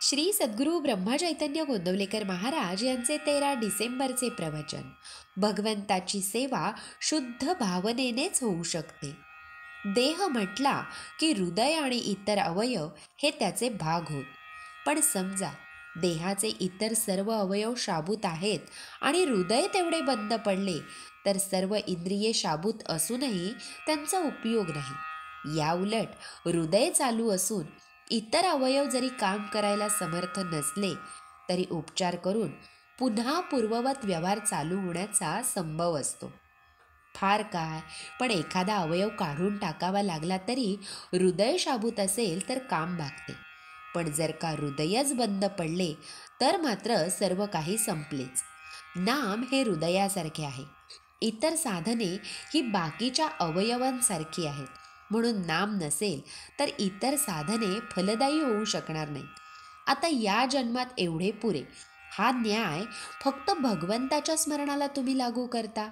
श्री सद्गुरू ब्रह्मचैतन्य गोंदवलेकर महाराज यांचे 13 डिसेंबरचे प्रवचन. भगवंताची सेवा शुद्ध भावनेनेच होऊ शकते. देह म्हटला की हृदय आणि इतर अवयव हे त्याचे भाग होत. पण समजा देहाचे इतर सर्व अवयव शाबूत आहेत आणि हृदय तेवढे बंद पडले तर सर्व इंद्रिये शाबूत असूनही त्यांचा उपयोग नाही. याउलट हृदय चालू असून इतर अवयव जरी काम करायला समर्थ नसले तरी उपचार करून पुन्हा पूर्ववत व्यवहार चालू होण्याचा संभव असतो. फार काय, पण एखादा अवयव काढून टाकावा लागला तरी हृदय शाबूत असेल तर काम भागते. पण जर का हृदयच बंद पडले तर मात्र सर्व काही संपलेच. नाम हे हृदयासारखे आहे. इतर साधने ही बाकीच्या अवयवांसारखी आहेत. म्हणून नाम नसेल तर इतर साधने फलदायी होऊ शकणार नाहीत. आता या जन्मात एवढे पुरे. हा न्याय फक्त भगवंताच्या स्मरणाला तुम्ही लागू करता,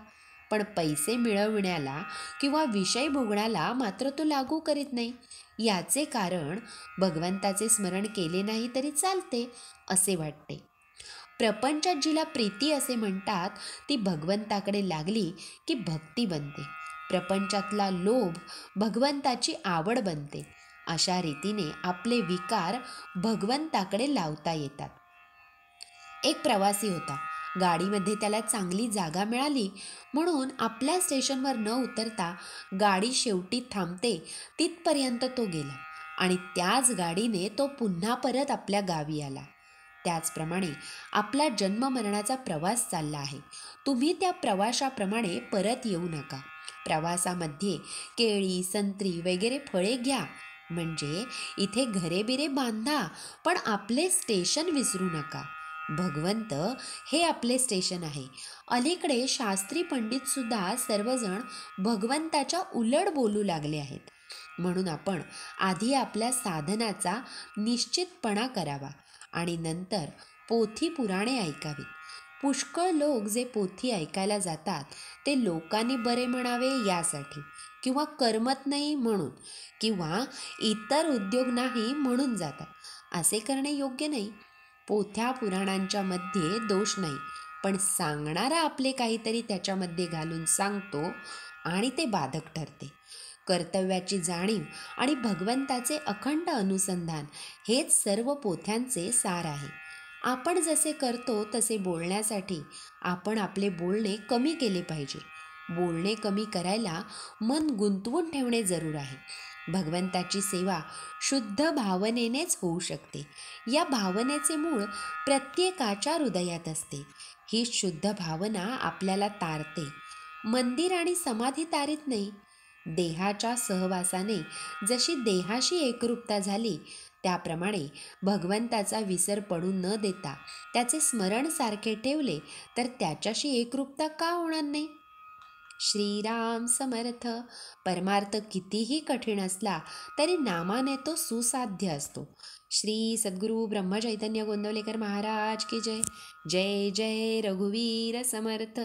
पण पैसे मिळवण्याला किंवा विषय भोगण्याला मात्र तो लागू करीत नाही. याचे कारण भगवंताचे स्मरण केले नाही तरी चालते असे वाटते. प्रपंचात जिला प्रीती असे म्हणतात ती भगवंताकडे लागली की भक्ती बनते. प्रपंचातला लोभ भगवंताची आवड बनते. अशा रीतीने आपले विकार भगवंताकडे लावता येतात. एक प्रवासी होता. गाडीमध्ये त्याला चांगली जागा मिळाली म्हणून आपल्या स्टेशनवर न उतरता गाडी शेवटी थांबते तिथपर्यंत तो गेला आणि त्याच गाडीने तो पुन्हा परत आपल्या गावी आला. त्याचप्रमाणे आपला जन्ममरणाचा प्रवास चालला आहे. तुम्ही त्या प्रवासाप्रमाणे परत येऊ नका. प्रवासामध्ये केळी, संत्री वगैरे फळे घ्या, म्हणजे इथे घरेबिरे बांधा, पण आपले स्टेशन विसरू नका. भगवंत हे आपले स्टेशन आहे. अलीकडे शास्त्री पंडित सुद्धा सर्वजण भगवंताच्या उलट बोलू लागले आहेत. म्हणून आपण आधी आपल्या साधनाचा निश्चितपणा करावा आणि नंतर पोथी पुराणे ऐकावीत. पुष्कळ लोक जे पोथी ऐकायला जातात ते लोकांनी बरे म्हणावे यासाठी, किंवा करमत नाही म्हणून, किंवा इतर उद्योग नाही म्हणून जातात. असे करणे योग्य नाही. पोथ्या पुराणांच्या मध्ये दोष नाही, पण सांगणारा आपले काहीतरी त्याच्यामध्ये घालून सांगतो आणि ते बाधक ठरते. कर्तव्याची जाणीव आणि भगवंताचे अखंड अनुसंधान हेच सर्व पोथ्यांचे सार आहे. आपण जसे करतो तसे बोलण्यासाठी आपण आपले बोलणे कमी केले पाहिजे. बोलणे कमी करायला मन गुंतवून ठेवणे जरूर आहे. भगवंताची सेवा शुद्ध भावनेनेच होऊ शकते. या भावनेचे मूळ प्रत्येकाच्या हृदयात असते. ही शुद्ध भावना आपल्याला तारते. मंदिर आणि समाधी तारीत नाही. देहाच्या सहवासाने जशी देहाशी एकरूपता झाली त्याप्रमाणे भगवंताचा विसर पडू न देता त्याचे स्मरण सारखे ठेवले तर त्याच्याशी एकरूपता का होणार नाही. श्रीराम समर्थ. परमार्थ कितीही कठीण असला तरी नामाने तो सुसाध्य असतो. श्री सद्गुरू ब्रह्मचैतन्य गोंदवलेकर महाराज की जय. जय जय रघुवीर समर्थ.